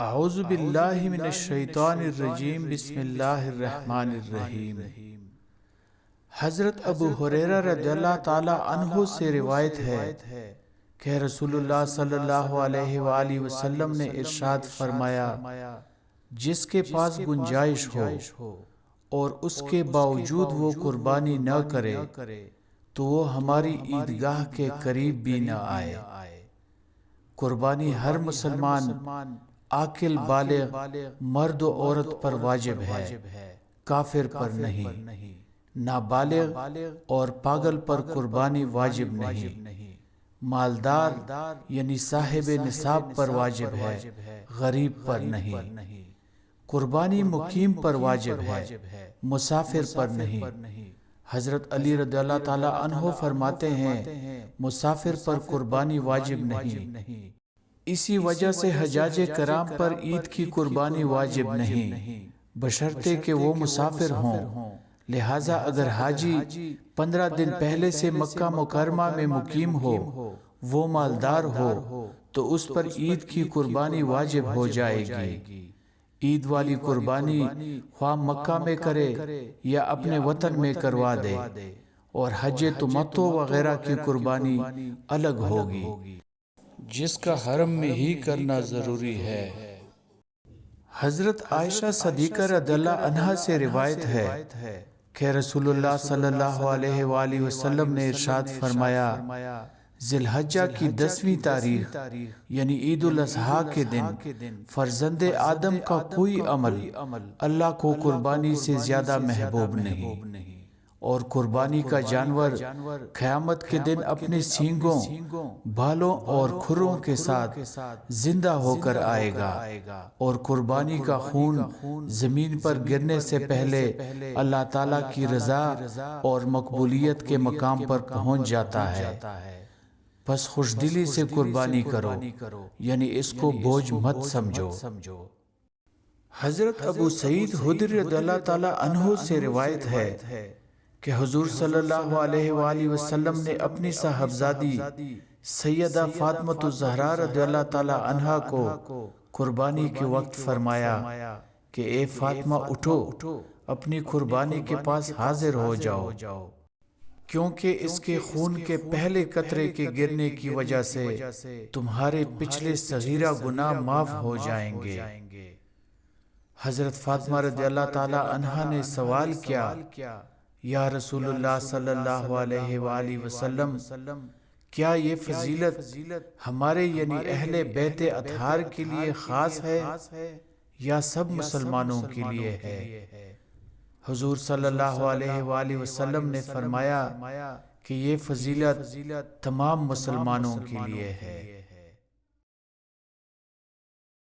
اعوذ باللہ من الشیطان الرجیم بسم اللہ الرحمن الرحیم۔ حضرت ابو ہریرہ رضی اللہ تعالی عنہ سے روایت ہے کہ رسول اللہ صلی اللہ علیہ وآلہ وسلم نے ارشاد فرمایا، جس کے پاس گنجائش ہو اور اس کے باوجود وہ قربانی نہ کرے تو وہ ہماری عیدگاہ کے قریب بھی نہ آئے۔ قربانی ہر مسلمان عاقل بالغ مرد و عورت پر واجب ہے، کافر پر نہیں۔ نابالغ اور پاگل پر قربانی واجب نہیں۔ مالدار یعنی صاحب نصاب پر واجب ہے، غریب پر نہیں۔ قربانی مقیم پر واجب ہے، مسافر پر نہیں۔ حضرت علی رضی اللہ تعالی عنہ فرماتے ہیں، مسافر پر قربانی واجب نہیں۔ اسی وجہ سے حجاج کرام پر عید کی قربانی واجب نہیں، بشرطے کہ وہ مسافر ہوں۔ لہٰذا اگر حاجی 15 دن پہلے سے مکہ مکرمہ میں مقیم ہو، وہ مالدار ہو تو اس پر عید کی قربانی واجب ہو جائے گی۔ عید والی قربانی خواہ مکہ میں کرے یا اپنے وطن میں کروا دے، اور حج تمتع وغیرہ کی قربانی الگ ہوگی، جس کا حرم میں ہی کرنا ضروری ہے۔ حضرت عائشہ صدیقہ رضی اللہ عنہا سے روایت ہے کہ رسول اللہ صلی اللہ علیہ وآلہ وسلم نے ارشاد فرمایا، ذی الحجہ کی 10ویں تاریخ یعنی عید الاضحیٰ کے دن فرزند آدم کا کوئی عمل اللہ کو قربانی سے زیادہ محبوب نہیں، اور قربانی کا جانور قیامت کے دن اپنے سینگوں، بالوں اور کھروں کے ساتھ زندہ ہو کر آئے گا، اور قربانی کا خون زمین پر گرنے سے پہلے اللہ تعالیٰ کی رضا اور مقبولیت کے مقام پر پہنچ جاتا ہے۔ پس خوش دلی سے قربانی کرو، یعنی اس کو بوجھ مت سمجھو۔ حضرت ابو سعید خدری رضی اللہ تعالی عنہ سے روایت ہے کہ حضور صلی اللہ علیہ وآلہ وسلم نے اپنی صاحبزادی سیدہ فاطمہ الزہرا رضی اللہ تعالی عنہا کو قربانی کے وقت فرمایا کہ اے فاطمہ اٹھو، اپنی قربانی کے پاس حاضر ہو جاؤ، کیونکہ اس کے خون کے پہلے قطرے کے گرنے کی وجہ سے تمہارے پچھلے صغیرہ گناہ معاف ہو جائیں گے۔ حضرت فاطمہ رضی اللہ تعالی عنہا نے سوال کیا، یا رسول اللہ صلی اللہ علیہ وآلہ وسلم، کیا یہ فضیلت ہمارے یعنی اہل بیت اطہار کے لیے خاص ہے یا سب مسلمانوں کے لیے ہے؟ حضور صلی اللہ علیہ وآلہ وسلم نے فرمایا کہ یہ فضیلت تمام مسلمانوں کے لیے ہے۔